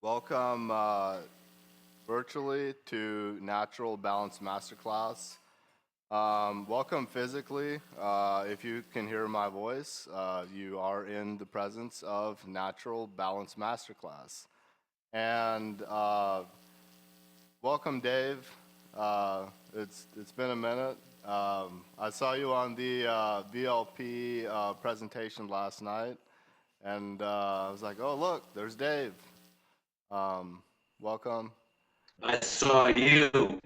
Welcome virtually to Natural Balance Masterclass. Welcome physically. If you can hear my voice, you are in the presence of Natural Balance Masterclass. And welcome, Dave. It's been a minute. I saw you on the VLP presentation last night, and I was like, oh look, there's Dave. Welcome. I saw you.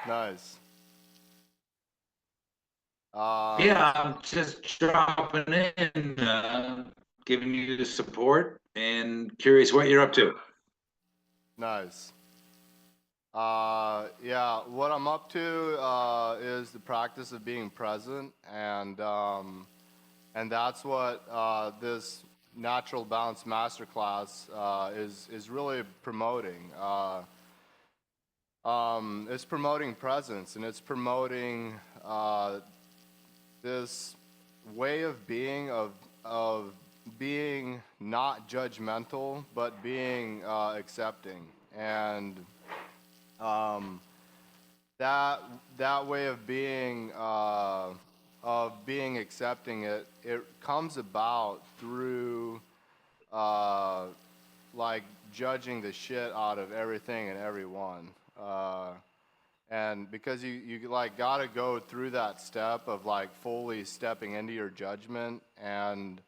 Nice. Yeah, Um, I'm just dropping in, giving you the support and curious what you're up to. nice. Yeah, what I'm up to is the practice of being present, and that's what this natural balance masterclass is really promoting. It's promoting presence, and it's promoting this way of being, of being not judgmental but being accepting, and um, that that way of being accepting it comes about through uh, like judging the shit out of everything and everyone. Uh, and because you like gotta go through that step of like fully stepping into your judgment, and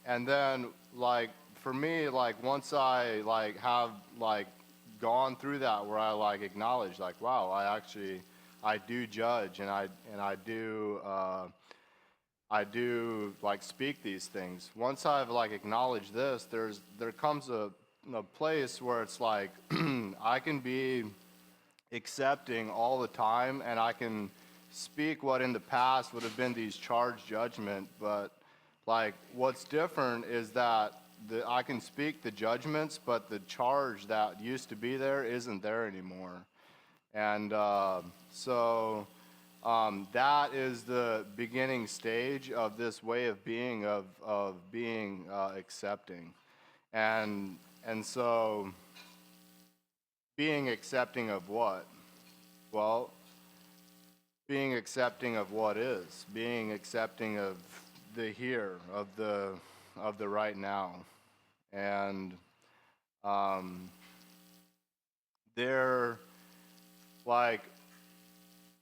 then like for me, like once I like have like gone through that, where I like acknowledge like, wow, I do judge, and I do like speak these things. Once I've like acknowledged this, there comes a place where it's like I can be accepting all the time, and I can speak what in the past would have been these charged judgment, but like what's different is that I can speak the judgments, but the charge that used to be there isn't there anymore. And that is the beginning stage of this way of being accepting. And so being accepting of what? Well, being accepting of what is, being accepting of the here, of the right now. And um, they're like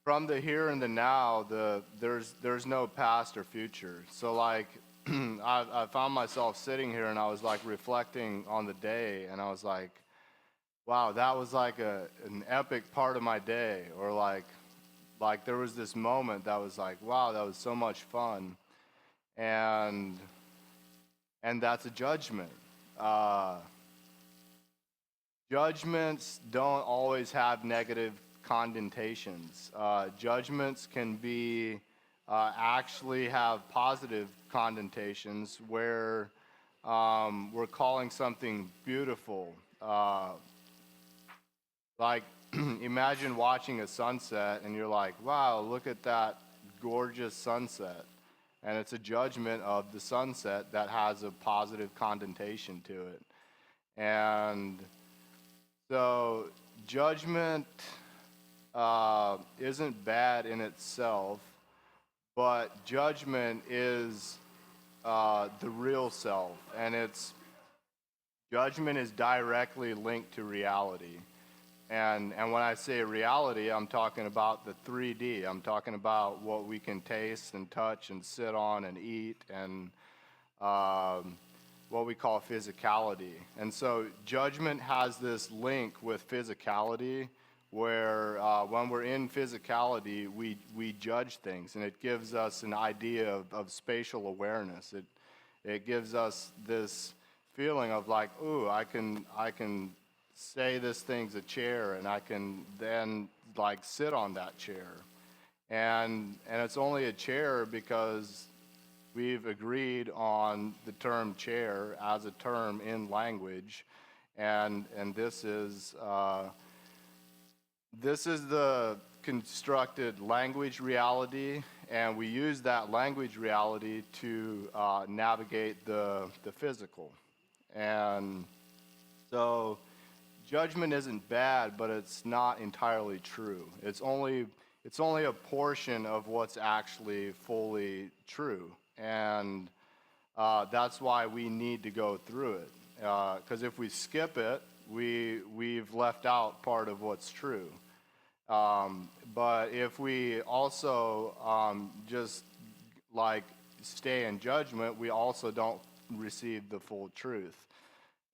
from the here and the now, there's no past or future. So like I found myself sitting here, and I was like reflecting on the day, and I was like, wow, that was like an epic part of my day. Or like there was this moment that was like, wow, that was so much fun. And that's a judgment. uh, Judgments don't always have negative connotations. Judgments can be actually have positive connotations, where we're calling something beautiful. Like, imagine watching a sunset, and you're like, wow, look at that gorgeous sunset. And it's a judgment of the sunset that has a positive connotation to it. And so, judgment isn't bad in itself, but judgment is the real self, and judgment is directly linked to reality. And when I say reality, I'm talking about the 3D. I'm talking about what we can taste and touch and sit on and eat, and um, what we call physicality. And so judgment has this link with physicality, where when we're in physicality, we judge things, and it gives us an idea of spatial awareness. It gives us this feeling of like, ooh, I can say this thing's a chair, and I can then like sit on that chair. And it's only a chair because we've agreed on the term chair as a term in language, and this is This is the constructed language reality, and we use that language reality to navigate the physical. And so judgment isn't bad, but it's not entirely true. It's only a portion of what's actually fully true, and that's why we need to go through it. Because if we skip it, we've left out part of what's true. But if we also just like stay in judgment, we also don't receive the full truth.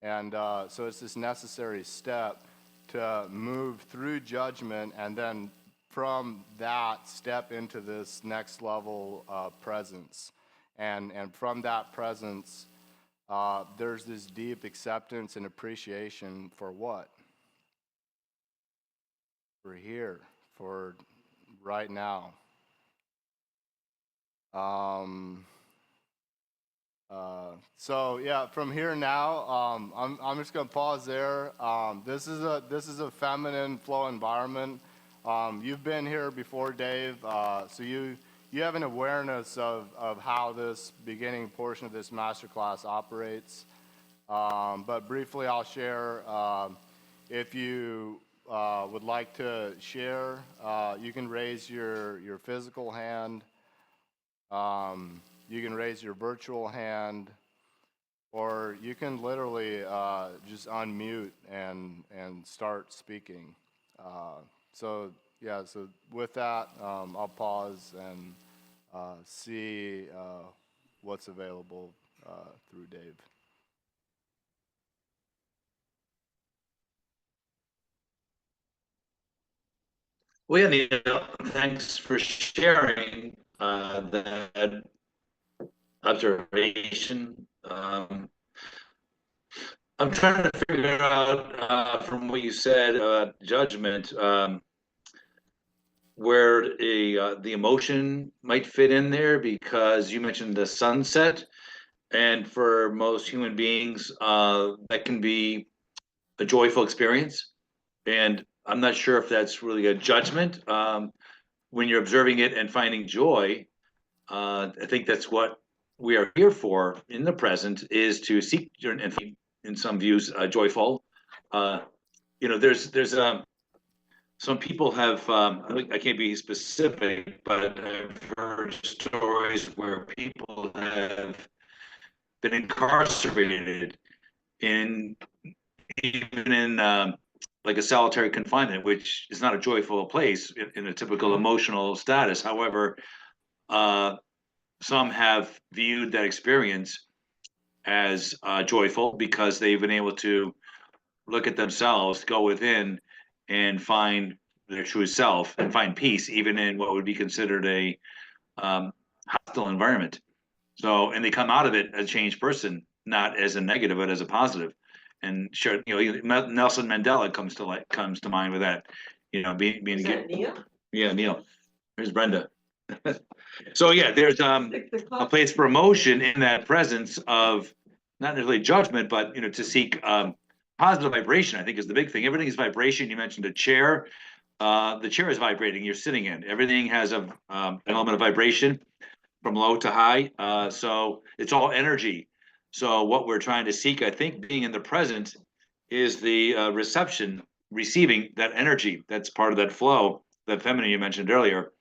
And so it's this necessary step to move through judgment and then from that step into this next level presence. And from that presence, there's this deep acceptance and appreciation for what? For here, for right now. So yeah, from here now, I'm just gonna pause there. This is a feminine flow environment. You've been here before, Dave, so you have an awareness of how this beginning portion of this masterclass operates. But briefly, I'll share. If you would like to share, you can raise your physical hand. You can raise your virtual hand, or you can literally just unmute and start speaking. So yeah, so with that, I'll pause and see what's available through Dave. Well, yeah, Neal, thanks for sharing that observation. I'm trying to figure out from what you said about judgment, where the emotion might fit in there, because you mentioned the sunset, and for most human beings, that can be a joyful experience. And I'm not sure if that's really a judgment. When you're observing it and finding joy, I think that's what we are here for in the present, is to seek and in some views joyful. There's some people have I can't be specific, but I've heard stories where people have been incarcerated in even in like a solitary confinement, which is not a joyful place in a typical emotional status. However, some have viewed that experience as joyful because they've been able to look at themselves, go within, and find their true self and find peace, even in what would be considered a hostile environment. So, and they come out of it a changed person, not as a negative, but as a positive. And sure, Nelson Mandela comes to mind with that. Being Is that Neal? Yeah, Neal. Here's Brenda. So yeah, there's a place for emotion in that presence of not necessarily judgment, but to seek positive vibration. I think is the big thing. Everything is vibration. You mentioned a chair. The chair is vibrating. You're sitting in. Everything has an element of vibration from low to high. So it's all energy. So what we're trying to seek, I think, being in the present, is the receiving that energy. That's part of that flow, that feminine you mentioned earlier.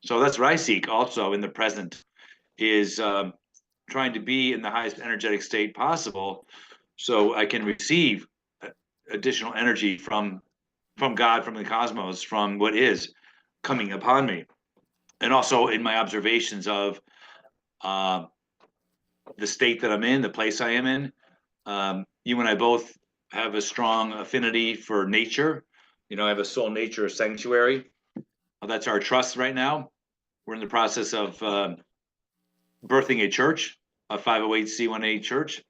So that's what I seek also in the present, is trying to be in the highest energetic state possible, so I can receive additional energy from God, from the cosmos, from what is coming upon me, and also in my observations of uh, the state that I'm in, the place I am in. You and I both have a strong affinity for nature. I have a soul nature sanctuary. That's our trust right now. We're in the process of birthing a church, a 508c1a church,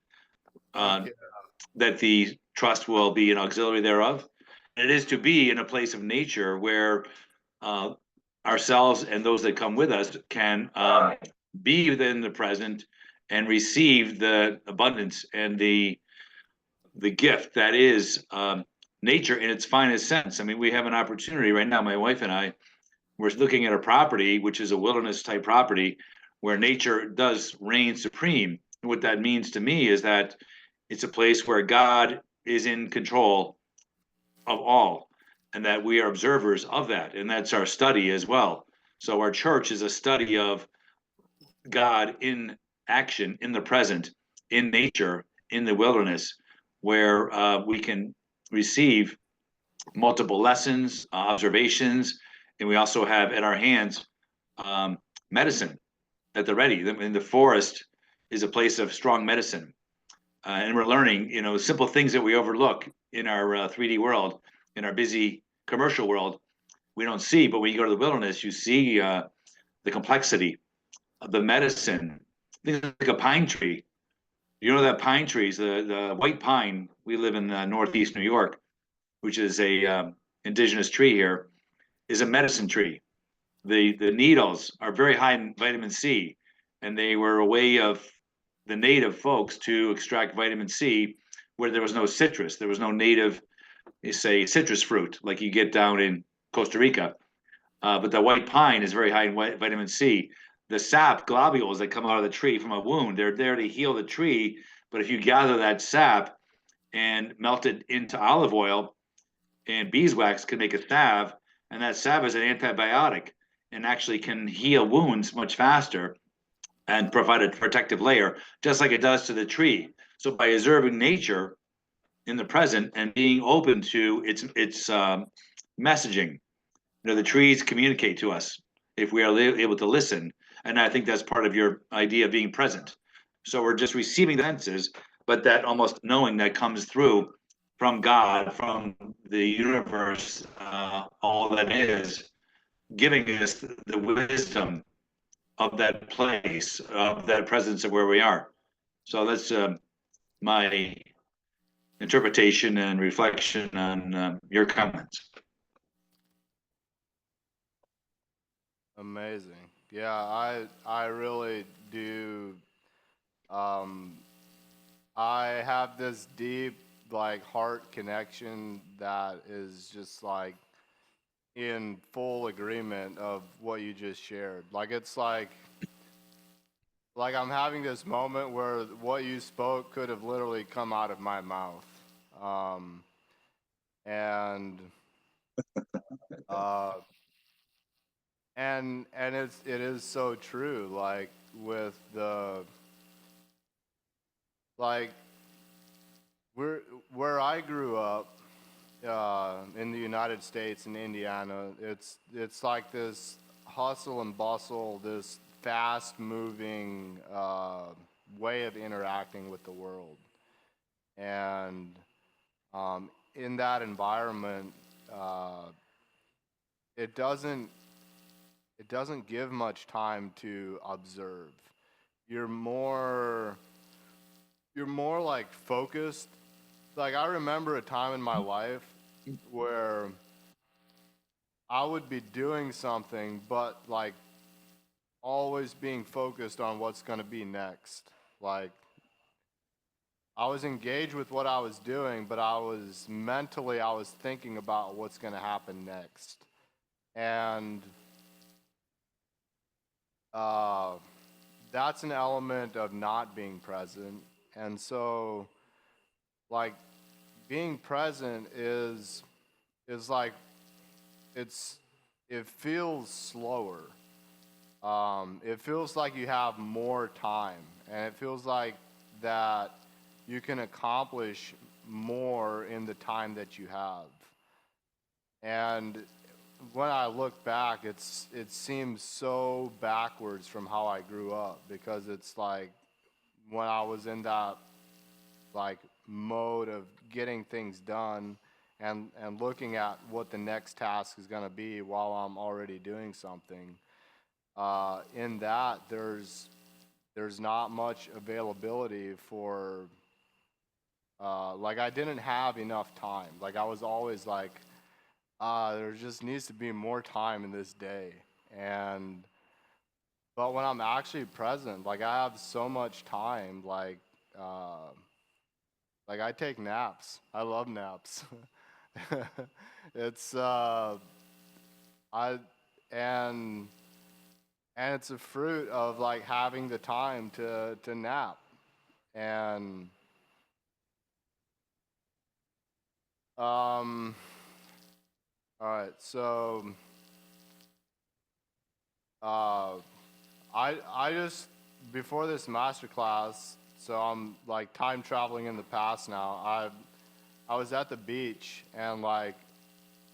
that the trust will be an auxiliary thereof. And it is to be in a place of nature where ourselves and those that come with us can be within the present and receive the abundance and the gift that is nature in its finest sense. I mean, we have an opportunity right now, my wife and I, we're looking at a property, which is a wilderness type property where nature does reign supreme. And what that means to me is that it's a place where God is in control of all and that we are observers of that. And that's our study as well. So our church is a study of God in action, in the present, in nature, in the wilderness, where we can receive multiple lessons, observations, and we also have at our hands medicine at the ready. In the forest is a place of strong medicine, and we're learning, simple things that we overlook in our 3D world, in our busy commercial world. We don't see, but when you go to the wilderness, you see the complexity of the medicine. Things like a pine tree. You know that pine trees, the white pine. We live in Northeast New York, which is a indigenous tree here, is a medicine tree. The needles are very high in vitamin C, and they were a way of the native folks to extract vitamin C where there was no citrus. There was no native, say, citrus fruit like you get down in Costa Rica. But the white pine is very high in vitamin C. The sap globules that come out of the tree from a wound, they're there to heal the tree. But if you gather that sap and melt it into olive oil, and beeswax can make a salve, and that salve is an antibiotic and actually can heal wounds much faster and provide a protective layer, just like it does to the tree. So by observing nature in the present and being open to its messaging, the trees communicate to us if we are able to listen. And I think that's part of your idea of being present. So we're just receiving the senses, but that almost knowing that comes through from God, from the universe, all that is, giving us the wisdom of that place, of that presence of where we are. So that's my interpretation and reflection on your comments. Amazing. Yeah, I really do. Um, I have this deep like heart connection that is just like in full agreement of what you just shared. Like it's like I'm having this moment where what you spoke could have literally come out of my mouth. Um, and uh, and it is so true. Like with the like where where I grew up in the United States in Indiana, it's like this hustle and bustle, this fast moving way of interacting with the world, and in that environment, uh, it doesn't it doesn't give much time to observe. You're more you're more like focused. Like I remember a time in my life where I would be doing something, but like always being focused on what's going to be next. Like I was engaged with what I was doing, but I was thinking about what's going to happen next. And uh, that's an element of not being present. And so, like, being present is like it's it feels slower. It feels like you have more time, and it feels like that you can accomplish more in the time that you have. And when I look back, it seems so backwards from how I grew up because it's like when I was in that like mode of getting things done and looking at what the next task is going to be while I'm already doing something. In that, there's not much availability for like I didn't have enough time. Like I was always like, there just needs to be more time in this day. And but when I'm actually present, like I have so much time. Like I take naps. I love naps. It's I and it's a fruit of like having the time to nap. And um all right, so uh I just before this master class, so I'm like time traveling in the past now. I was at the beach and like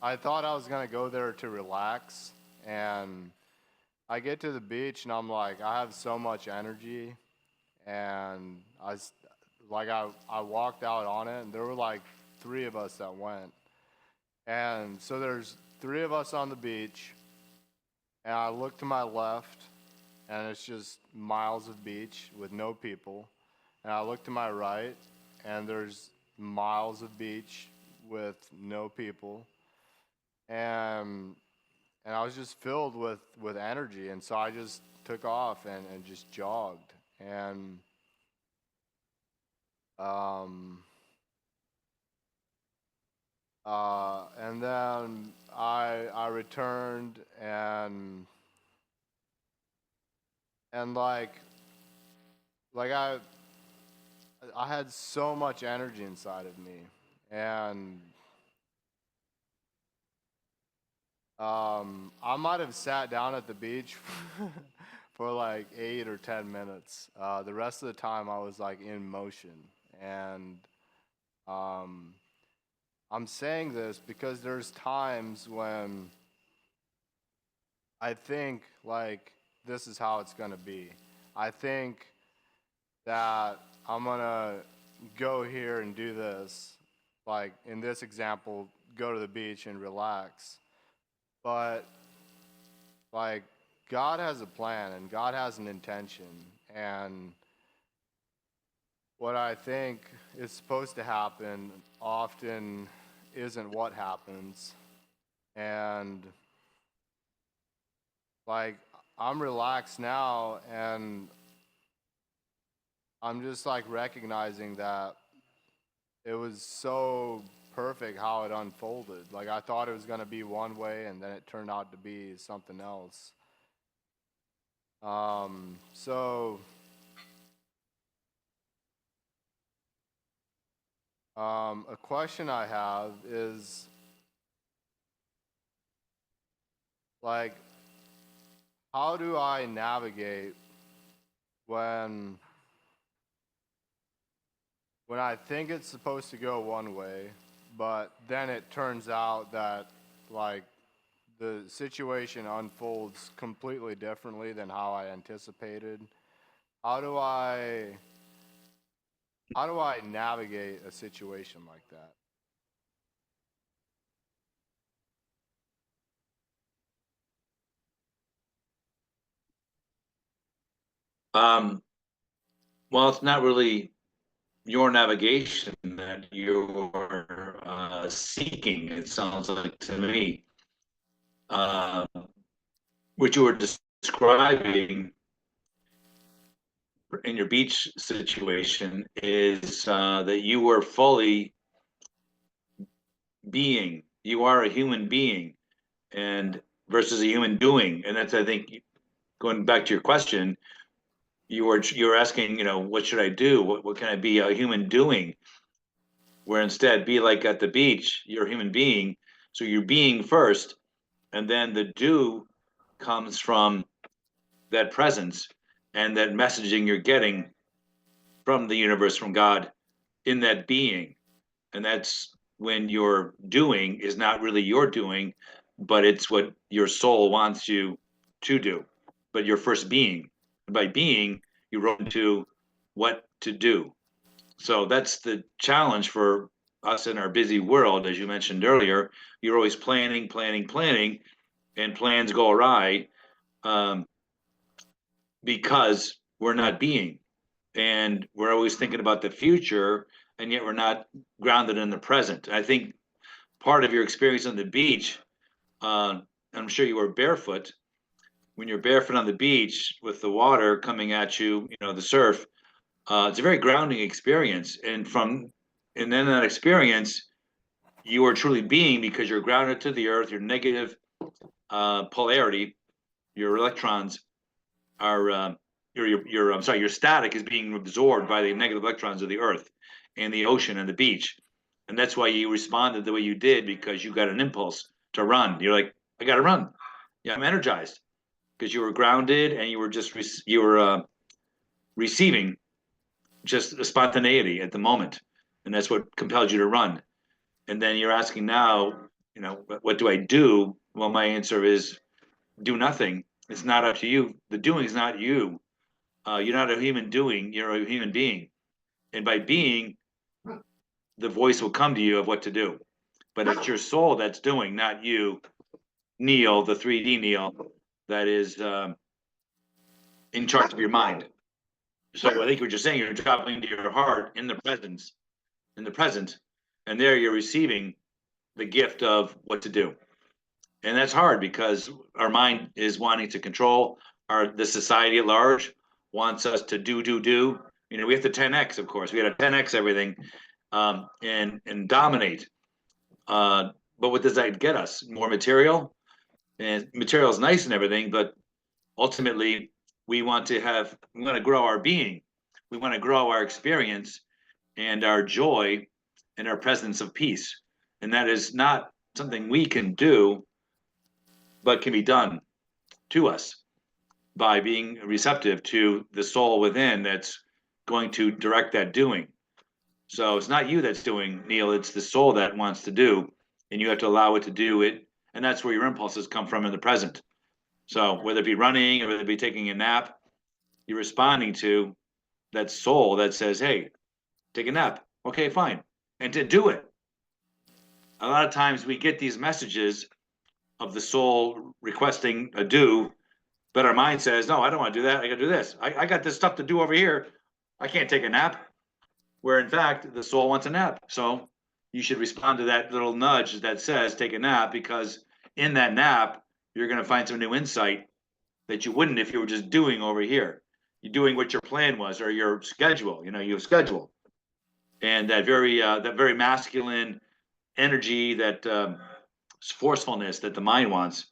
I thought I was gonna go there to relax, and I get to the beach and I'm like I have so much energy, and I walked out on it and there were like three of us that went, and so there's three of us on the beach, and I look to my left and it's just miles of beach with no people. And I look to my right, and there's miles of beach with no people. And I was just filled with energy, and so I just took off and just jogged. Um, and then I returned and like I had so much energy inside of me, and I might have sat down at the beach for like 8 or 10 minutes. The rest of the time, I was like in motion, and um, I'm saying this because there's times when I think like this is how it's gonna be. I think that I'm gonna go here and do this, like in this example, go to the beach and relax. But like God has a plan and God has an intention, and what I think is supposed to happen often isn't what happens. And like I'm relaxed now, and I'm just like recognizing that it was so perfect how it unfolded. Like I thought it was going to be one way and then it turned out to be something else. So a question I have is like, how do I navigate when I think it's supposed to go one way, but then it turns out that like the situation unfolds completely differently than how I anticipated? How do I navigate a situation like that? Um, well, it's not really your navigation that you're seeking, it sounds like to me. Uh, what you were describing in your beach situation is that you were fully being. You are a human being, and versus a human doing. And that's, I think, going back to your question, you were asking, what should I do? What can I be a human doing? Where instead, be like at the beach, you're a human being. So you're being first, and then the do comes from that presence and that messaging you're getting from the universe, from God, in that being. And that's when your doing is not really your doing, but it's what your soul wants you to do. But you're first being. And by being, you roll into what to do. So that's the challenge for us in our busy world. As you mentioned earlier, you're always planning, planning, planning, and plans go awry, um, because we're not being. And we're always thinking about the future, and yet we're not grounded in the present. I think part of your experience on the beach, I'm sure you were barefoot. When you're barefoot on the beach with the water coming at you, the surf, it's a very grounding experience. And then that experience, you are truly being because you're grounded to the earth. Your negative polarity, your electrons are your static is being absorbed by the negative electrons of the earth and the ocean and the beach. And that's why you responded the way you did, because you got an impulse to run. You're like, I got to run. Yeah, I'm energized because you were grounded and you were just receiving just the spontaneity at the moment, and that's what compelled you to run. And then you're asking now, what do I do? Well, my answer is do nothing. It's not up to you. The doing is not you. You're not a human doing. You're a human being, and by being, the voice will come to you of what to do. But it's your soul that's doing, not you, Neal, the 3D Neal, that is in charge of your mind. So I think what you're saying, you're traveling to your heart in the present, and there you're receiving the gift of what to do. And that's hard because our mind is wanting to control. The society at large wants us to do. We have to 10x, of course. We got to 10x everything, and dominate. But what does that get us? More material, and material is nice and everything, but ultimately we want to grow our being. We want to grow our experience and our joy and our presence of peace. And that is not something we can do, but can be done to us by being receptive to the soul within that's going to direct that doing. So it's not you that's doing, Neal, it's the soul that wants to do, and you have to allow it to do it. And that's where your impulses come from in the present. So whether it be running or whether it be taking a nap, you're responding to that soul that says, hey, take a nap. Okay, fine. And to do it. A lot of times we get these messages of the soul requesting a do, but our mind says, no, I don't want to do that. I got to do this. I got this stuff to do over here. I can't take a nap. Where in fact, the soul wants a nap. So you should respond to that little nudge that says, take a nap, because in that nap, you're going to find some new insight that you wouldn't if you were just doing over here. You're doing what your plan was or your schedule. You have schedule. And that very masculine energy, that forcefulness that the mind wants.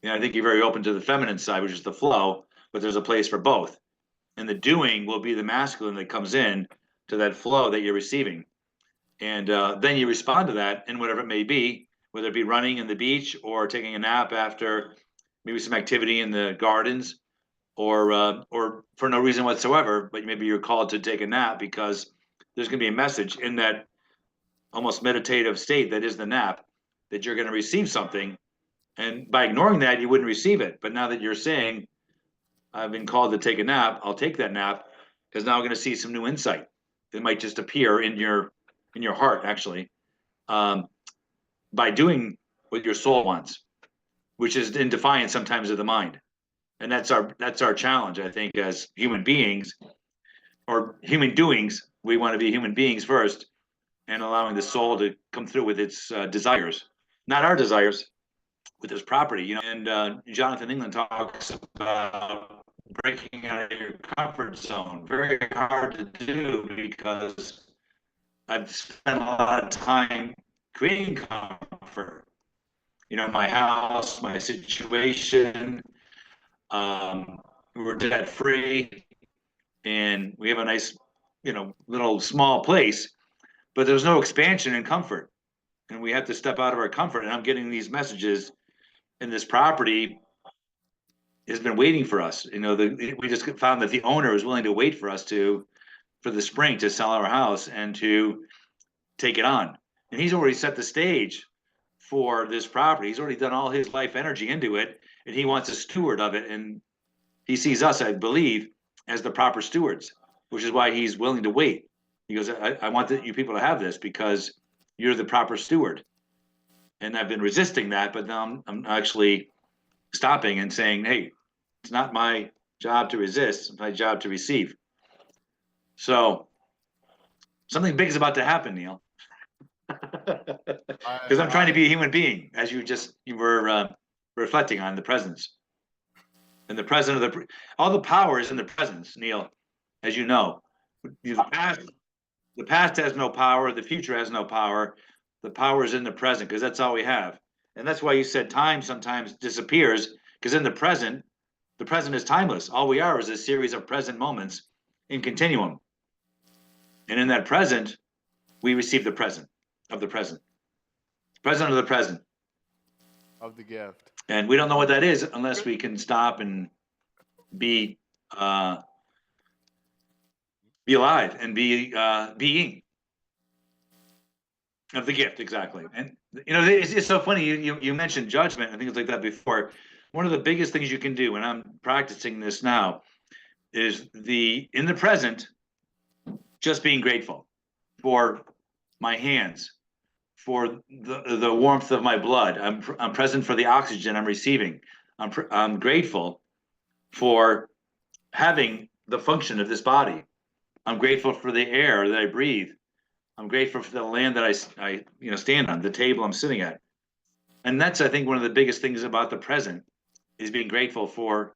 I think you're very open to the feminine side, which is the flow, but there's a place for both. And the doing will be the masculine that comes in to that flow that you're receiving. And then you respond to that in whatever it may be, whether it be running in the beach or taking a nap after maybe some activity in the gardens, or for no reason whatsoever, but maybe you're called to take a nap because there's going to be a message in that almost meditative state that is the nap, that you're going to receive something. And by ignoring that, you wouldn't receive it. But now that you're saying, I've been called to take a nap, I'll take that nap, because now I'm going to see some new insight that might just appear in your heart, actually, by doing what your soul wants, which is in defiance sometimes of the mind. And that's our challenge, I think, as human beings or human doings. We want to be human beings first, and allowing the soul to come through with its desires, not our desires, with its property. And Jonathan England talks about breaking out of your comfort zone. Very hard to do because I've spent a lot of time creating comfort. My house, my situation. We're debt free, and we have a nice, little small place, but there's no expansion in comfort, and we have to step out of our comfort. And I'm getting these messages, and this property has been waiting for us. We just found that the owner is willing to wait for us for the spring to sell our house and to take it on. And he's already set the stage for this property. He's already done all his life energy into it, and he wants a steward of it. And he sees us, I believe, as the proper stewards, which is why he's willing to wait. He goes, I want you people to have this because you're the proper steward. And I've been resisting that, but now I'm actually stopping and saying, hey, it's not my job to resist, it's my job to receive. So something big is about to happen, Neal. Because I'm trying to be a human being, as you were reflecting on the presence. And the present of all the power is in the presence, Neal, as you know. The past has no power, the future has no power. The power is in the present, because that's all we have. And that's why you said time sometimes disappears, because in the present is timeless. All we are is a series of present moments in continuum. And in that present, we receive the present of the present. Present of the present. Of the gift. And we don't know what that is unless we can stop and be alive and be being of the gift, exactly. And you know, it's so funny. You mentioned judgment and things like that before. One of the biggest things you can do, and I'm practicing this now, is in the present, just being grateful for my hands, for the warmth of my blood. I'm present for the oxygen I'm receiving. I'm grateful for having the function of this body. I'm grateful for the air that I breathe. I'm grateful for the land that I stand on, the table I'm sitting at. And that's, I think, one of the biggest things about the present is being grateful for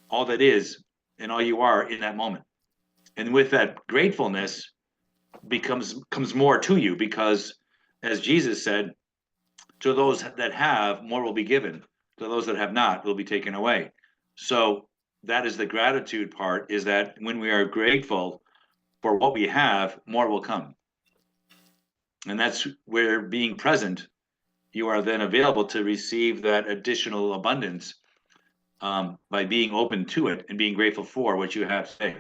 all that is and all you are in that moment. And with that gratefulness comes more to you, because as Jesus said, to those that have, more will be given. To those that have not, will be taken away. So that is the gratitude part, is that when we are grateful for what we have, more will come. And that's where being present, you are then available to receive that additional abundance by being open to it and being grateful for what you have today.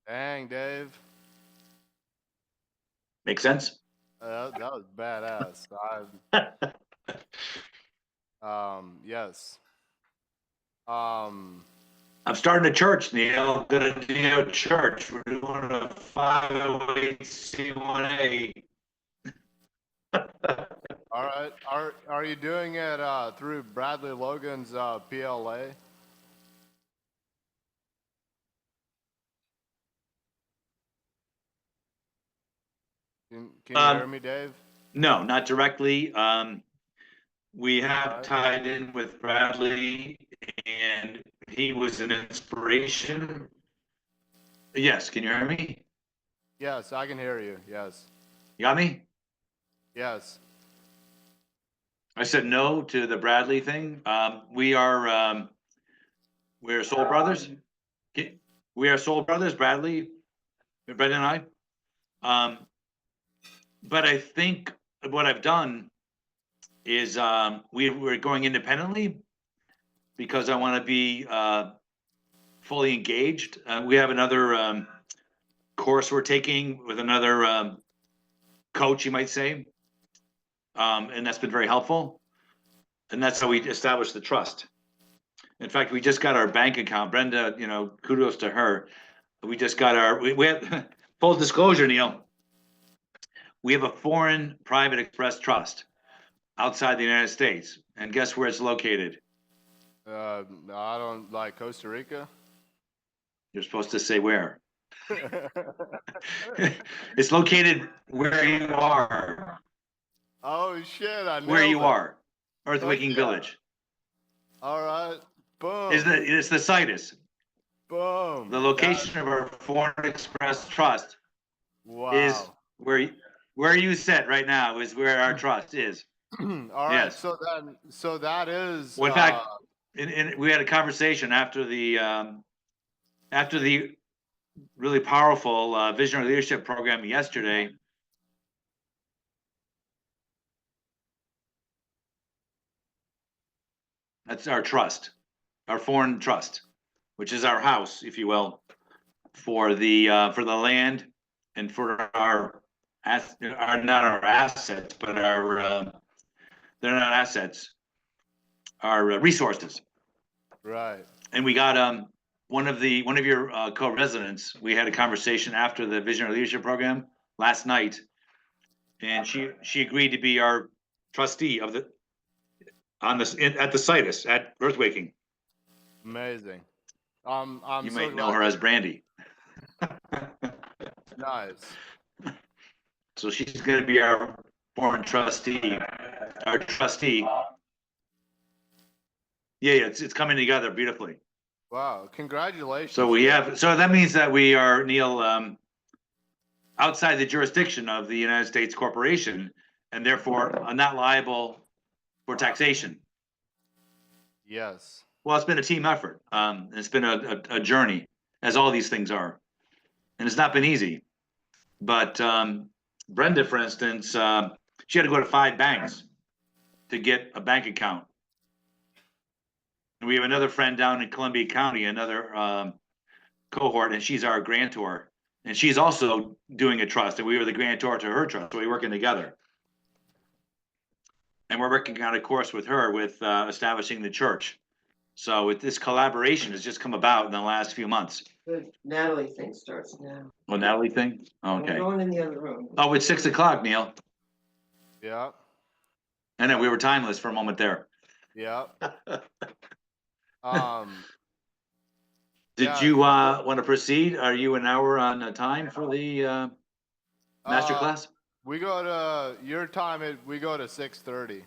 Dang, Dave. Make sense? That was badass. Yes. I'm starting a church, Neal. Gonna do a church. We're doing a 508c1A. All right. Are you doing it through Bradley Logan's PLA? Can you hear me, Dave? No, not directly. We have Right. tied in with Bradley, and he was an inspiration. Yes, can you hear me? Yes, I can hear you. Yes. You got me? Yes. I said no to the Bradley thing. We're soul brothers. We are soul brothers, Bradley, Brendan and I. But I think what I've done is we're going independently because I want to be fully engaged. We have another course we're taking with another coach, you might say, and that's been very helpful. And that's how we established the trust. In fact, we just got our bank account. Brenda, kudos to her. We just got we have full disclosure, Neal. We have a foreign private express trust outside the United States. And guess where it's located? I don't like Costa Rica. You're supposed to say where. It's located where you are. Oh shit! I nailed Where you it. are. Earthwaking yeah. Village. All right. Boom. It's the situs. Boom. The location of our Foreign Express Trust is Wow. where you sit right now is where our trust is. All right. Yes. So that is. Well, in fact, we had a conversation after the really powerful visionary leadership program yesterday. That's our trust, our foreign trust, which is our house, if you will, for the land and for our not our assets, but our they're not assets, our resources. Right. And we got one of your co-residents. We had a conversation after the visionary leadership program last night, and she agreed to be our trustee of at the situs at Earthwaking. Amazing. You might know her as Brandy. Nice. So she's going to be our foreign trustee, our trustee. Yeah, it's coming together beautifully. Wow! Congratulations. So so that means that we are, Neal. outside the jurisdiction of the United States corporation, and therefore are not liable for taxation. Yes. Well, it's been a team effort. It's been a journey, as all these things are, and it's not been easy. But Brenda, for instance, she had to go to 5 banks to get a bank account. And we have another friend down in Columbia County, another cohort, and she's our grantor. And she's also doing a trust, and we were the grantor to her trust. So we're working together. And we're working on a course with her with establishing the church. So with this collaboration has just come about in the last few months. The Natalie thing starts now. Oh, Natalie thing? I'm Okay. going in the other room. Oh, it's 6 o'clock, Neal. Yeah. I know, we were timeless for a moment there. Yeah. Did Yeah. you want to proceed? Are you an hour on time for the masterclass? We go to your time. We go to 6:30.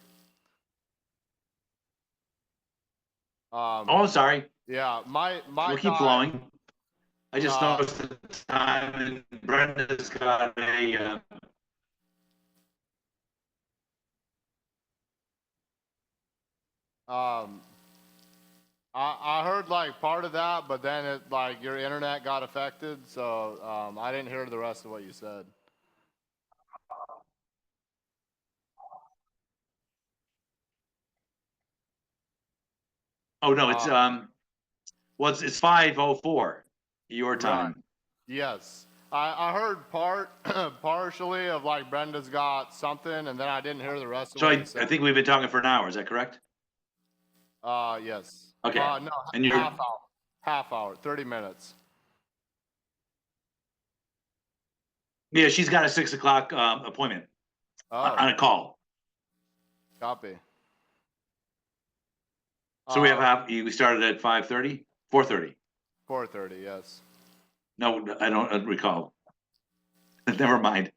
Oh, I'm sorry. Yeah, my We'll keep time, flowing. I just noticed the time, and Brenda's got a. I heard like part of that, but then it like your internet got affected, so I didn't hear the rest of what you said. Oh no, it's well, it's 5:04 your time. Right. Yes, I heard partially of like Brenda's got something, and then I didn't hear the rest of So what I you said. think we've been talking for an hour. Is that correct? Yes. Okay. No, And you're half hour, 30 minutes. yeah, she's got a 6 o'clock appointment on a call. Copy. So we have we started at 5:30, 4:30. 4:30. Yes. No, I don't recall. Never mind.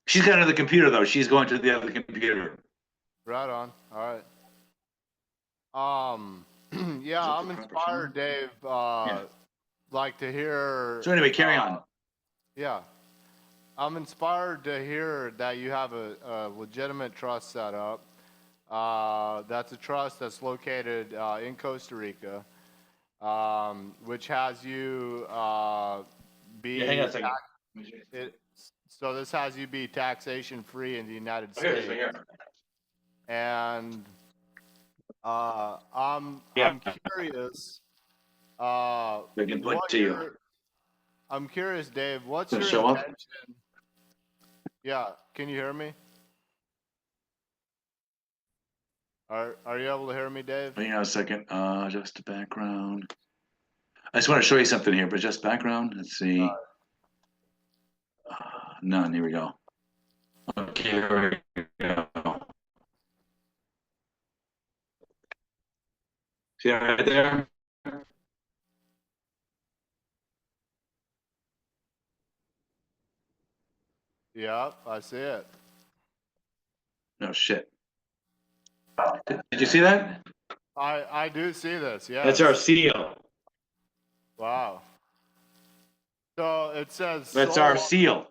She's got another computer though. She's going to the other computer. Right on. All right. Yeah, I'm inspired, Dave. Like to hear. So anyway, carry on. Yeah, I'm inspired to hear that you have a legitimate trust set up. That's a trust that's located in Costa Rica, which has you be. Yeah, hang on a second. So this has you be taxation free in the United Okay, States. so here. And I'm curious. They can put to you. I'm curious, Dave. What's Gonna your show up? intention? Yeah, can you hear me? Are you able to hear me, Dave? Hang on a second. Just the background. I just want to show you something here, but just background. Let's see. None. Here we go. Okay, here we go. See that right there? Yep, I see it. No shit. Did you see that? I do see this. Yeah. That's our seal. Wow. So it says. That's soul our seal.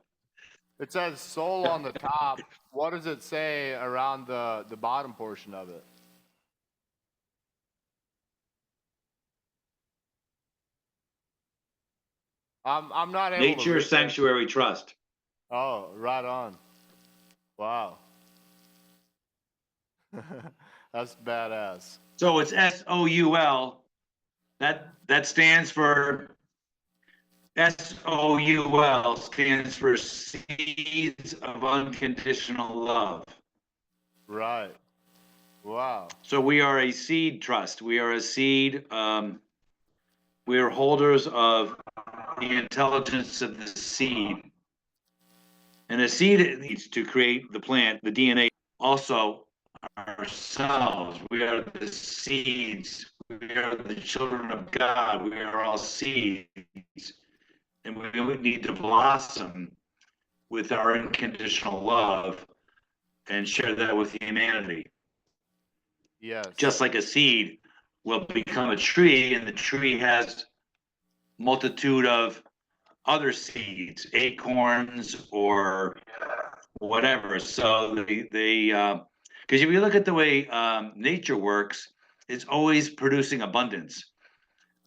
It says soul on the top. What does it say around the bottom portion of it? I'm not able to Nature read it. Sanctuary Trust. Oh, right on. Wow. That's badass. So it's SOUL. That stands for SOUL stands for Seeds of Unconditional Love. Right. Wow. So we are a seed trust. We are a seed. We are holders of the intelligence of the seed. And a seed needs to create the plant, the DNA. Also, ourselves. We are the seeds. We are the children of God. We are all seeds. And we need to blossom with our unconditional love and share that with humanity. Yes. Just like a seed will become a tree, and the tree has multitude of other seeds, acorns or whatever. So because if you look at the way nature works, it's always producing abundance.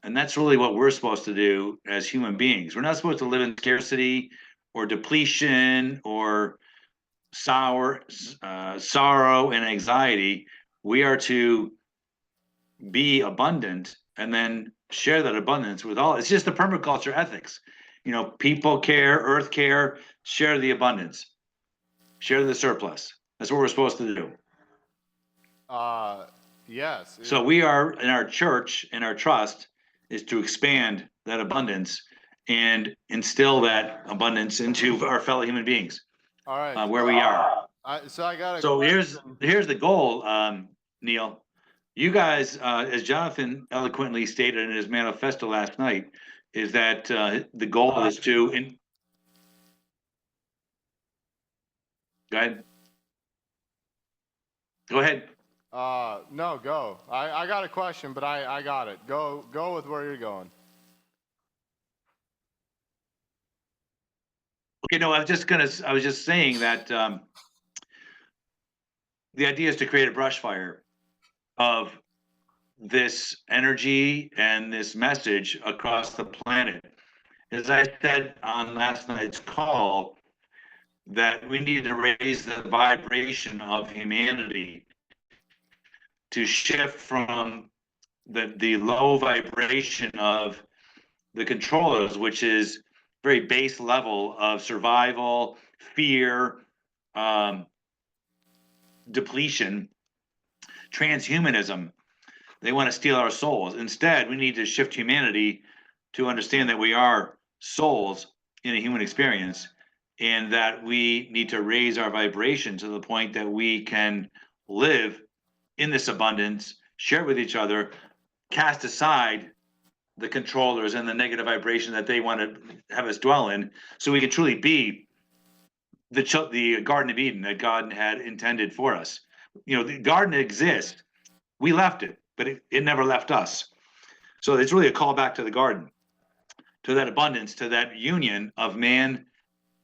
And that's really what we're supposed to do as human beings. We're not supposed to live in scarcity or depletion or sorrow and anxiety. We are to be abundant and then share that abundance with all. It's just the permaculture ethics. People care, earth care, share the abundance, share the surplus. That's what we're supposed to do. Yes. So we are in our church, and our trust is to expand that abundance and instill that abundance into our fellow human beings, All right. where we are. So I got a So question. here's the goal, Neal. You guys, as Jonathan eloquently stated in his manifesto last night, is that the goal is to. Go ahead. Go ahead. No, go. I got a question, but I got it. Go with where you're going. Okay, no, I was just saying that the idea is to create a brush fire of this energy and this message across the planet. As I said on last night's call, that we need to raise the vibration of humanity to shift from the low vibration of the controllers, which is very base level of survival, fear, depletion, transhumanism. They want to steal our souls. Instead, we need to shift humanity to understand that we are souls in a human experience, and that we need to raise our vibration to the point that we can live in this abundance, share with each other, cast aside the controllers and the negative vibration that they want to have us dwell in, so we can truly be the Garden of Eden that God had intended for us. The garden exists. We left it, but it never left us. So it's really a call back to the garden, to that abundance, to that union of man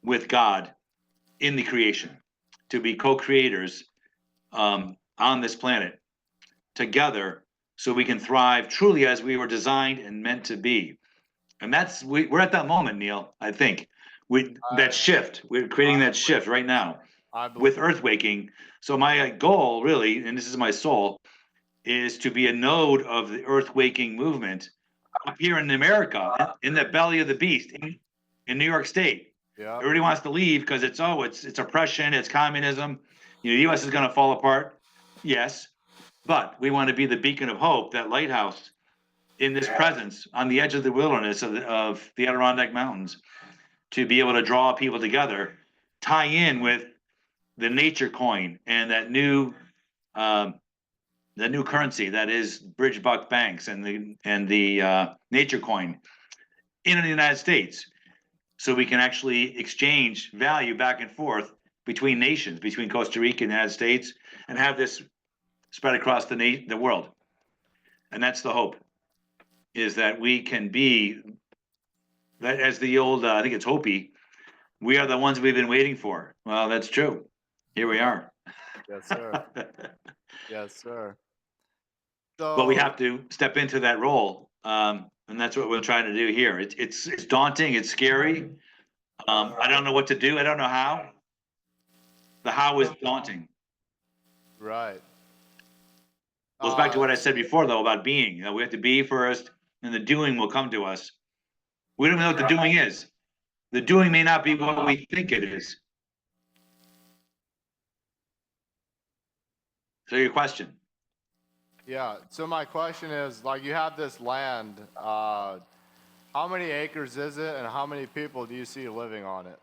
with God in the creation, to be co-creators on this planet together, so we can thrive truly as we were designed and meant to be. And we're at that moment, Neal. I think that shift. We're creating that shift right now with Earth waking. So my goal, really, and this is my soul, is to be a node of the Earth waking movement up here in America, in the belly of the beast, in New York State. Yeah. Everybody wants to leave because it's oppression, it's communism. The U.S. is going to fall apart. Yes, but we want to be the beacon of hope, that lighthouse in this presence on the edge of the wilderness of the Adirondack Mountains, to be able to draw people together, tie in with the nature coin and that new currency that is Bridge Buck Banks and the nature coin in the United States, so we can actually exchange value back and forth between nations, between Costa Rica and the United States, and have this spread across the world. And that's the hope, is that we can be that, as the old I think it's Hopi, we are the ones we've been waiting for. Well, that's true. Here we are. Yes, sir. Yes, sir. So, But we have to step into that role, and that's what we're trying to do here. It's daunting. It's scary. I don't know what to do. I don't know how. The how is daunting. right. Goes back to what I said before, though, about being. We have to be first, and the doing will come to us. We don't know what the doing is. The doing may not be what we think it is. So your question. Yeah. So my question is, like, you have this land. How many acres is it, and how many people do you see living on it?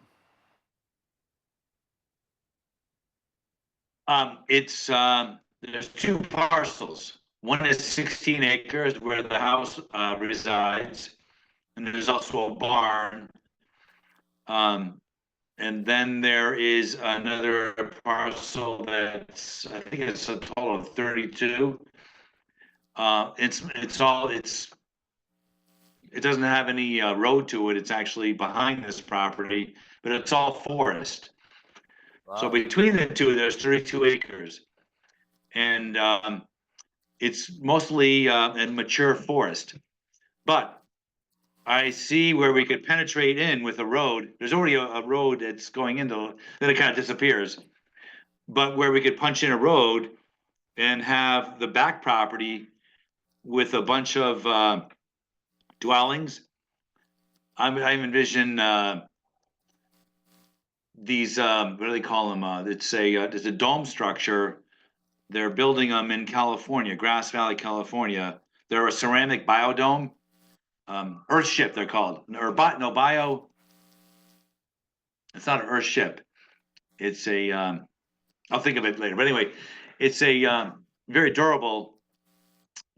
There's two parcels. One is 16 acres where the house resides, and there's also a barn. And then there is another parcel that's, I think it's a total of 32. It's it doesn't have any road to it. It's actually behind this property, but it's all forest. So Wow. between the two, there's 32 acres. And it's mostly in mature forest. But I see where we could penetrate in with a road. There's already a road that's going into, then it kind of disappears. But where we could punch in a road and have the back property with a bunch of dwellings. I envision these, what do they call them? It's a dome structure. They're building them in California, Grass Valley, California. They're a ceramic biodome. Earthship, they're called. Or no, bio. It's not an Earthship. It's a, I'll think of it later. But anyway, it's a very durable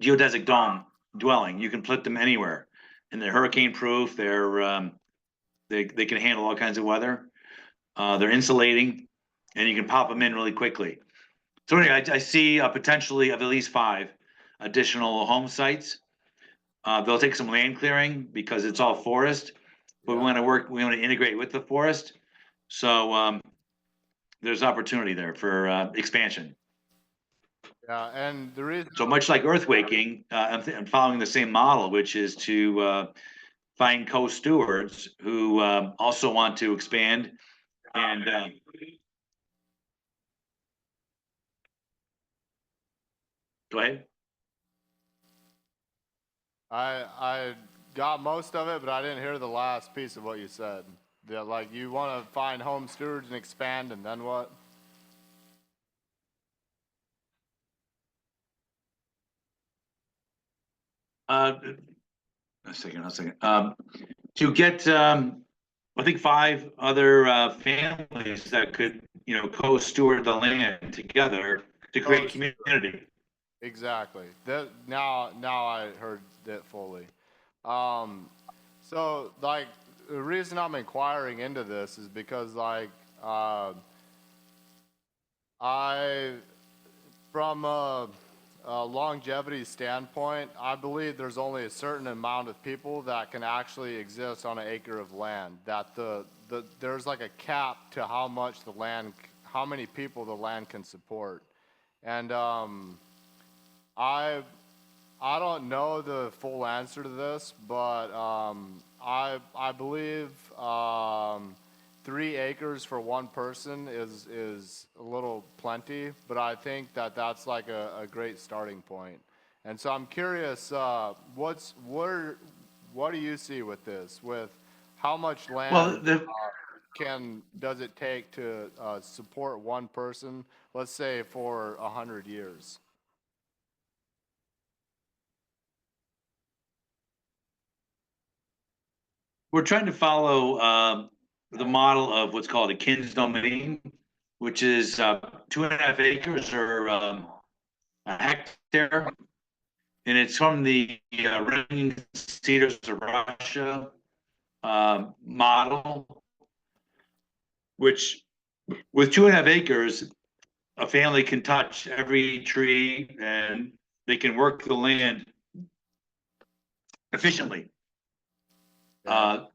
geodesic dome dwelling. You can put them anywhere. And they're hurricane proof. They can handle all kinds of weather. They're insulating, and you can pop them in really quickly. So anyway, I see potentially of at least 5 additional home sites. They'll take some land clearing because it's all forest, but Yeah. we want to integrate with the forest. So there's opportunity there for expansion. Yeah, and the reason. So much like earthwaking, I'm following the same model, which is to find co-stewards who also want to expand and go ahead. I got most of it, but I didn't hear the last piece of what you said. That like you want to find home stewards and expand, and then what? A second. To get, I think 5 other families that could, co-steward the land together to create Co-steward. community. Exactly. That now I heard it fully. So like the reason I'm inquiring into this is because like I from a longevity standpoint, I believe there's only a certain amount of people that can actually exist on an acre of land. That there's like a cap to how much the land, how many people the land can support, and I I don't know the full answer to this, but I believe 3 acres for one person is a little plenty, but I think that that's like a great starting point. And so I'm curious, what do you see with this? With how much Well, land does it take to support one person? Let's say for 100 years. we're trying to follow the model of what's called a kins domain, which is 2.5 acres or a hectare, and it's from the ringing cedars of Russia model, which with 2.5 acres, a family can touch every tree and they can work the land efficiently.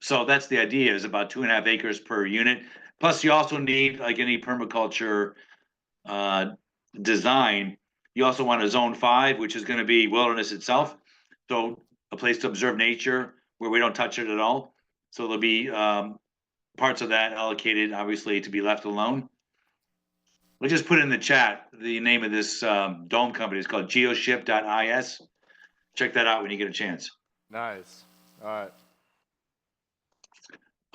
So that's the idea, is about 2.5 acres per unit. Plus, you also need, like any permaculture design, you also want a zone 5, which is going to be wilderness itself. So a place to observe nature where we don't touch it at all. So there'll be parts of that allocated, obviously, to be left alone. We just put in the chat the name of this dome company. It's called geoship.is. Check that out when you get a chance. Nice. All right.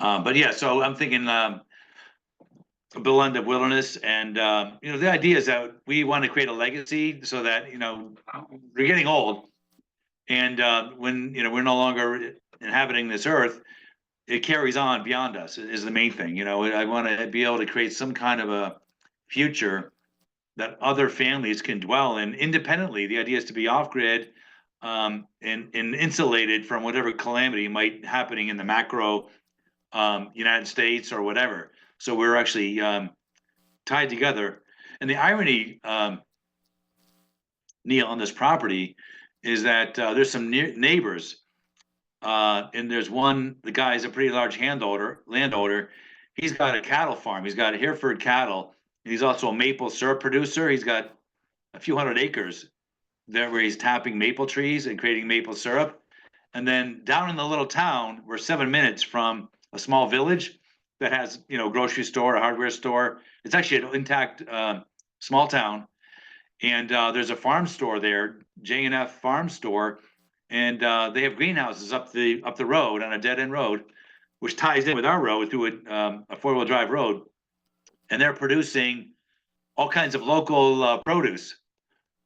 But yeah, so I'm thinking a blend of wilderness and the idea is that we want to create a legacy so that we're getting old, and when we're no longer inhabiting this earth, it carries on beyond us is the main thing. I want to be able to create some kind of a future that other families can dwell in independently. The idea is to be off grid and insulated from whatever calamity might happening in the macro United States or whatever. So we're actually tied together. And the irony, Neal, on this property is that there's some neighbors And there's one, the guy's a pretty large landowner. He's got a cattle farm. He's got Hereford cattle. And he's also a maple syrup producer. He's got a few hundred acres there where he's tapping maple trees and creating maple syrup. And then down in the little town, we're 7 minutes from a small village that has, a grocery store, a hardware store. It's actually an intact small town. And there's a farm store there, J&F Farm Store, and they have greenhouses up the road on a dead end road, which ties in with our road through a 4-wheel drive road. And they're producing all kinds of local produce,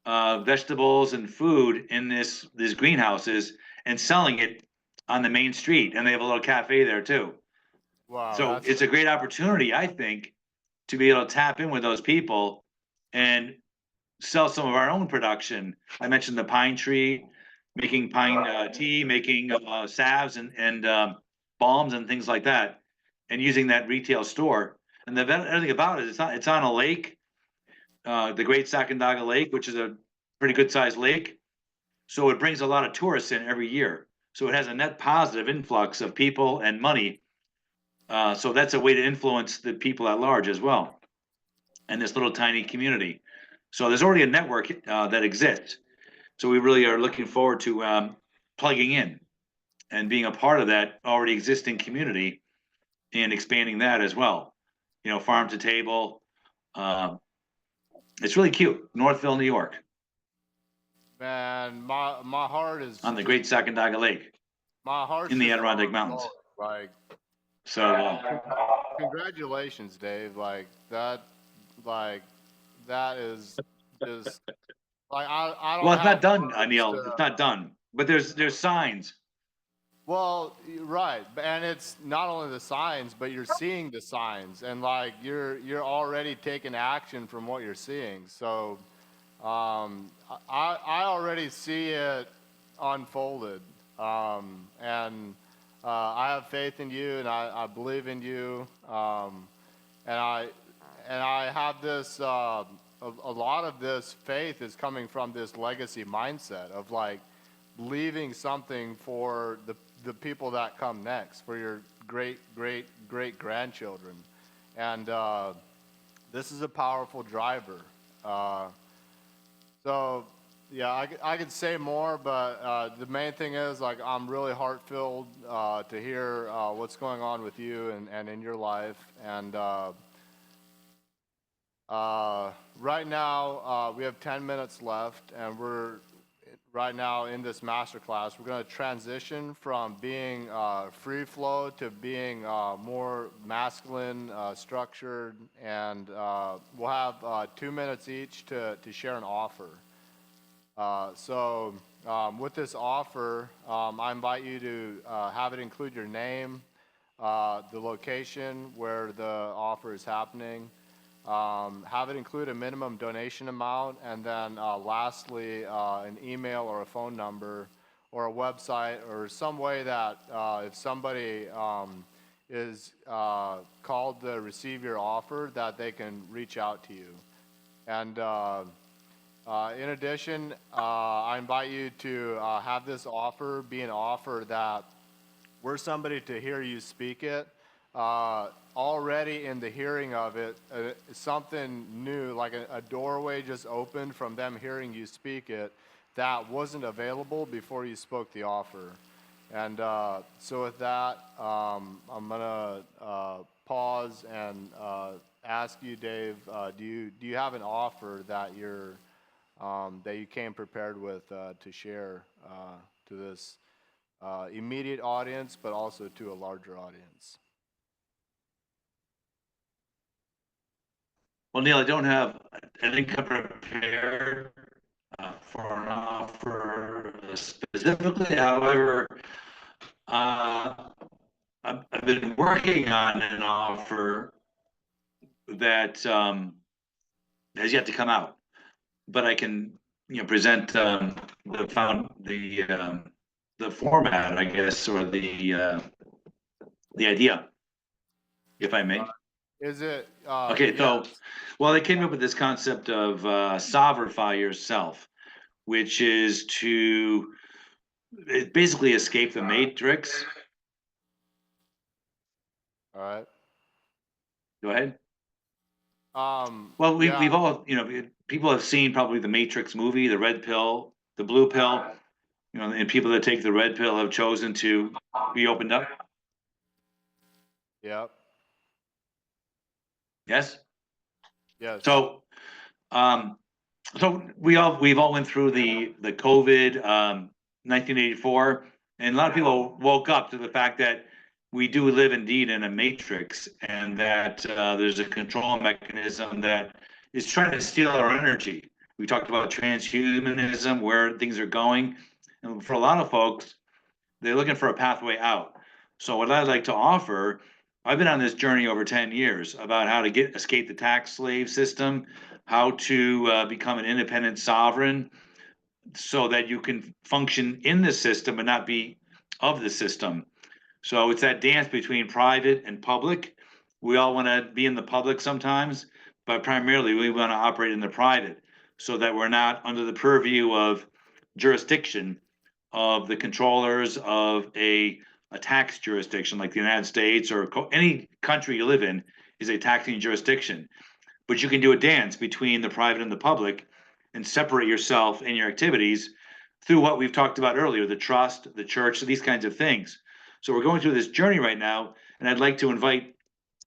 vegetables and food in these greenhouses and selling it on the main street. And they have a little cafe there too. Wow, So that's it's a great opportunity, I think, to be able to tap in with those people and sell some of our own production. I mentioned the pine tree, making pine tea, making salves and balms and things like that, and using that retail store. And the better thing about it, it's on a lake, the Great Sacandaga Lake, which is a pretty good sized lake. So it brings a lot of tourists in every year. So it has a net positive influx of people and money. So that's a way to influence the people at large as well, and this little tiny community. So there's already a network that exists. So we really are looking forward to plugging in and being a part of that already existing community and expanding that as well. Farm to table. It's really cute. Northville, New York, man. My heart is on the just, Great Sacandaga Lake my heart's in the just Adirondack overflowing. Mountains. Like, So congratulations, Dave. Like that is just like I don't well, it's not have done, words Neal. to. It's not done. But there's signs. Well, right, and it's not only the signs, but you're seeing the signs, and like you're already taking action from what you're seeing. So, I already see it unfolded, and I have faith in you, and I believe in you, and I have this. A lot of this faith is coming from this legacy mindset of like leaving something for the people that come next, for your great grandchildren, and this is a powerful driver. So yeah, I could say more, but the main thing is like I'm really heart filled to hear what's going on with you and in your life, and right now we have 10 minutes left, and we're right now in this masterclass. We're going to transition from being free flow to being more masculine, structured, and we'll have 2 minutes each to share an offer. So with this offer, I invite you to have it include your name, the location where the offer is happening, have it include a minimum donation amount, and then lastly, an email or a phone number or a website or some way that if somebody is called to receive your offer, that they can reach out to you. And in addition, I invite you to have this offer be an offer that we're somebody to hear you speak it. Already in the hearing of it, something new, like a doorway just opened from them hearing you speak it that wasn't available before you spoke the offer. And so with that, I'm gonna pause and ask you, Dave, do you have an offer that that you came prepared with to share to this immediate audience, but also to a larger audience? Well, Neal, I think I'm prepared for an offer specifically. However, I've been working on an offer that has yet to come out, but I can, present the format, I guess, or the idea, if I may. Is it? Okay, so, Yes. well, they came up with this concept of sovereify yourself, which is to it basically escape the matrix. All right. Go ahead. Yeah. We've all, people have seen probably the Matrix movie, the red pill, the blue pill, and people that take the red pill have chosen to be opened up. Yep. Yes. Yes. So, so we've all went through the COVID, 1984, and a lot of people woke up to the fact that we do live indeed in a matrix, and that there's a control mechanism that is trying to steal our energy. We talked about transhumanism, where things are going, and for a lot of folks, they're looking for a pathway out. So what I'd like to offer, I've been on this journey over 10 years about how to escape the tax slave system, how to become an independent sovereign so that you can function in the system and not be of the system. So it's that dance between private and public. We all want to be in the public sometimes, but primarily we want to operate in the private so that we're not under the purview of jurisdiction of the controllers of a tax jurisdiction like the United States or any country you live in is a taxing jurisdiction. But you can do a dance between the private and the public and separate yourself and your activities through what we've talked about earlier, the trust, the church, these kinds of things. So we're going through this journey right now, and I'd like to invite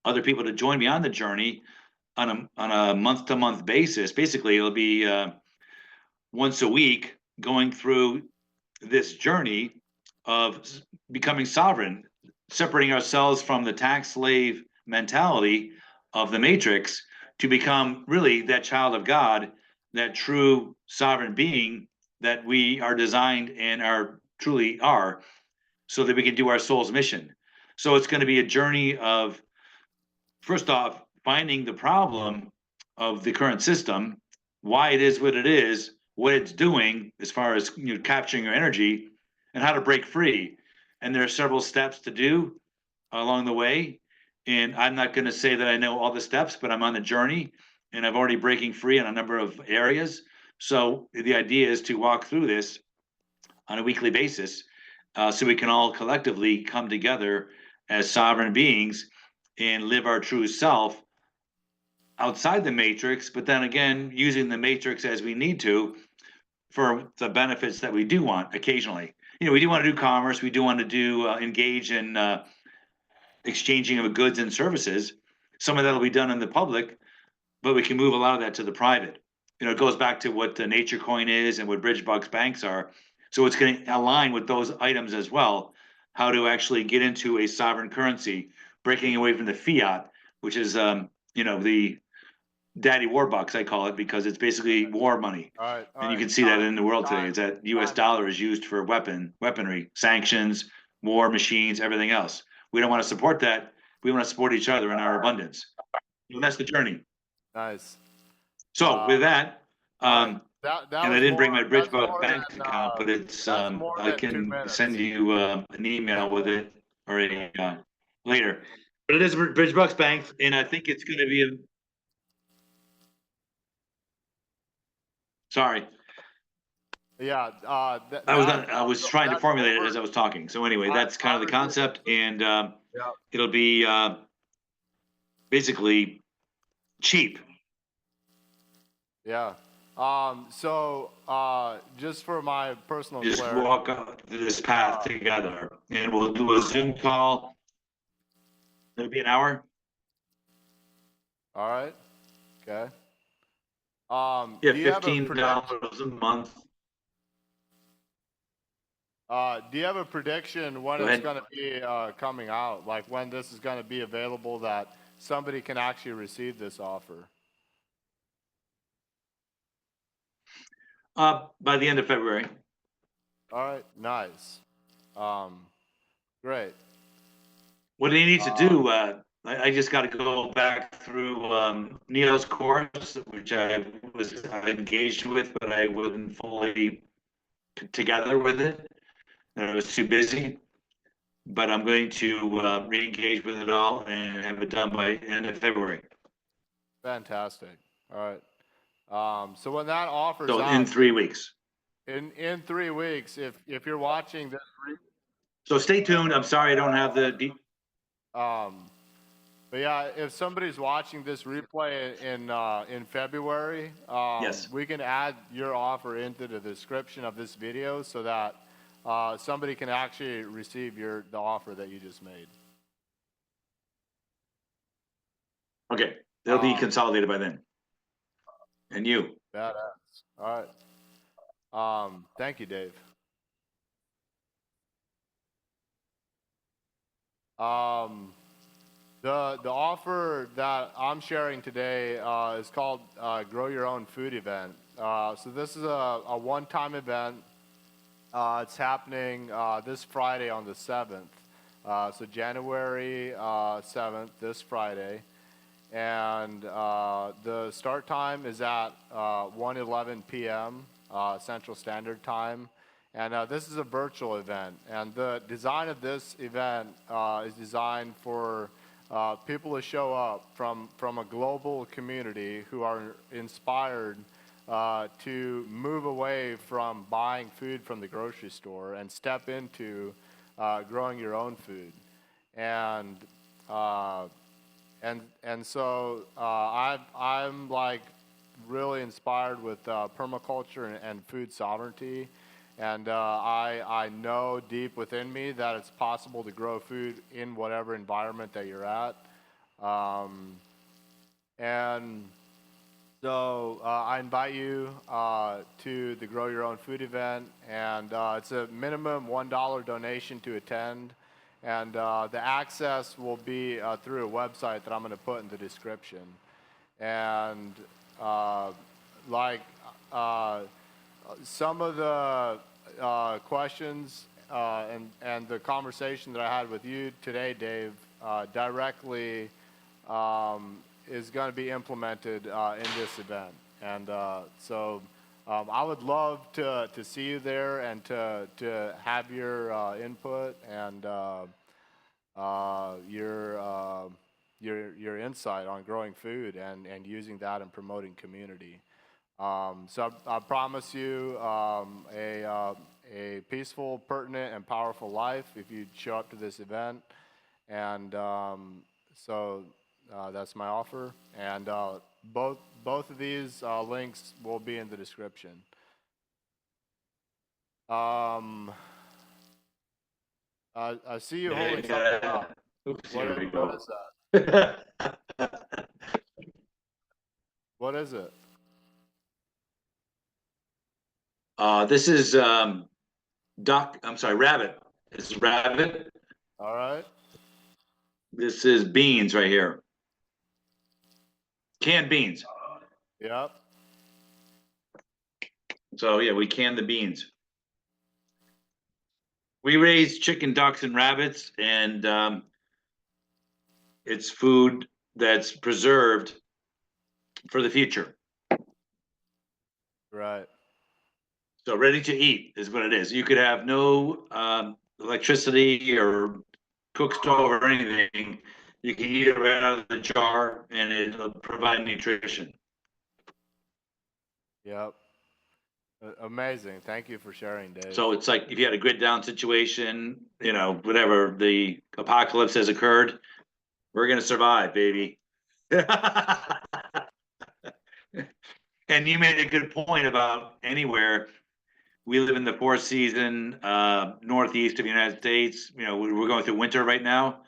other people to join me on the journey on a month to month basis. Basically, it'll be once a week going through this journey of becoming sovereign, separating ourselves from the tax slave mentality of the matrix to become really that child of God, that true sovereign being that we are designed and are truly are, so that we can do our soul's mission. So it's going to be a journey of, first off, finding the problem of the current system, why it is what it is, what it's doing as far as capturing your energy, and how to break free. And there are several steps to do along the way. And I'm not going to say that I know all the steps, but I'm on the journey, and I'm already breaking free in a number of areas. So the idea is to walk through this on a weekly basis, so we can all collectively come together as sovereign beings and live our true self outside the matrix, but then again, using the matrix as we need to for the benefits that we do want occasionally. We do want to do commerce, we do want to do engage in exchanging of goods and services. Some of that will be done in the public, but we can move a lot of that to the private. It goes back to what the Nature Coin is and what Bridgebuck's banks are. So it's going to align with those items as well, how to actually get into a sovereign currency, breaking away from the fiat, which is, the daddy war bucks, I call it, because it's basically war money. All right. And you can see that in the world today, is that US dollar is used for weaponry, sanctions, war machines, everything else. We don't want to support that. We want to support each other in our abundance. And that's the journey. Nice. So with that, that and I didn't bring my Bridgebuck bank account, but it's I than 2 can minutes. send you an email with it or later. But it is Bridgebuck's bank, and I think it's going to be a. Sorry, Yeah. I was trying to formulate it as I was talking. So anyway, that's kind of the concept, and Yeah. it'll be basically cheap. Yeah. So just for my personal Just clarity, walk up this path together, and we'll do a Zoom call. It'll be an hour. all right. Okay. Yeah, do you have a $15 a month. Do you have a prediction when Go it's ahead. going to be coming out? Like when this is going to be available that somebody can actually receive this offer? By the end of February. All right. Nice. Great. What he needs to do, I just got to go back through Neal's course, which I engaged with, but I wasn't fully together with it. And I was too busy. But I'm going to re-engage with it all and have it done by end of February. Fantastic. All right. So when that offers So out, in 3 weeks. in 3 weeks, if you're watching this, So stay tuned. I'm sorry I don't have the but yeah, if somebody's watching this replay in February, Yes. we can add your offer into the description of this video so that somebody can actually receive the offer that you just made. Okay, they'll be consolidated by then. And you. Badass. All right. Thank you, Dave. The offer that I'm sharing today is called Grow Your Own Food Event. So this is a one-time event. It's happening this Friday on the 7th. So January 7th, this Friday. And the start time is at 1:11 p.m. Central Standard Time. And this is a virtual event. And the design of this event is designed for people to show up from a global community who are inspired to move away from buying food from the grocery store and step into growing your own food. And so I'm like really inspired with permaculture and food sovereignty. And I know deep within me that it's possible to grow food in whatever environment that you're at. And so I invite you to the Grow Your Own Food event. And it's a minimum $1 donation to attend. And the access will be through a website that I'm going to put in the description. And some of the questions and the conversation that I had with you today, Dave, directly is going to be implemented in this event. And so I would love to see you there and to have your input and your insight on growing food and using that and promoting community. So I promise you a peaceful, pertinent, and powerful life if you show up to this event. And so that's my offer. And both of these links will be in the description. I see you holding something up. Oops, What here we go. is that? What is it? This is rabbit. This is rabbit. All right. This is beans right here. Canned beans. Yep. So yeah, we can the beans. We raise chicken, ducks, and rabbits, and it's food that's preserved for the future. Right. So ready to eat is what it is. You could have no electricity or cook stove or anything. You can eat it right out of the jar, and it'll provide nutrition. Yep. Amazing. Thank you for sharing, Dave. So it's like if you had a grid down situation, you know, whatever, the apocalypse has occurred, we're gonna survive, baby. And you made a good point about anywhere. We live in the fourth season, northeast of the United States. You know, we're going through winter right now.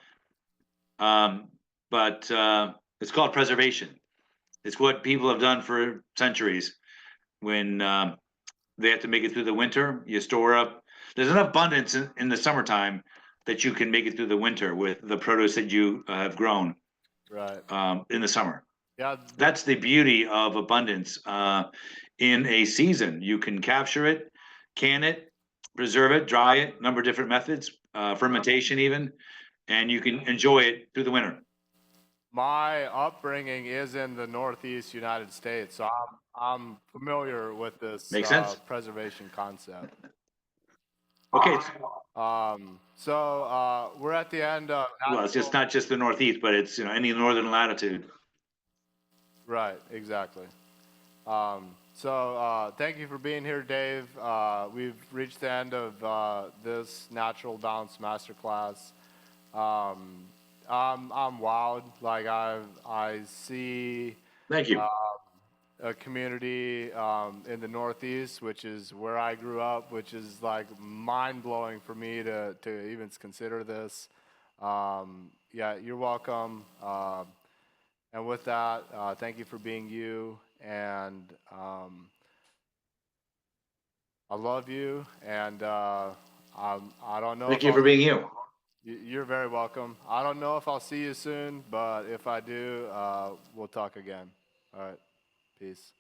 But it's called preservation. It's what people have done for centuries. When they have to make it through the winter, you store up. There's enough abundance in the summertime that you can make it through the winter with the produce that you have grown. Right. In the summer. Yeah. That's the beauty of abundance in a season. You can capture it, can it, preserve it, dry it, number of different methods, fermentation even, and you can enjoy it through the winter. My upbringing is in the Northeast United States, so I'm familiar with this Makes sense. preservation concept. Okay. So we're at the end of. Well, it's just not just the Northeast, but it's, you know, any northern latitude. Right. Exactly. So thank you for being here, Dave. We've reached the end of this natural balance masterclass. I'm wild. Like I see Thank you. a community in the Northeast, which is where I grew up, which is like mind blowing for me to even consider this. Yeah, you're welcome. And with that, thank you for being you. And I love you. And I don't know Thank if you for being you. You're very welcome. I don't know if I'll see you soon, but if I do, we'll talk again. All right. Peace.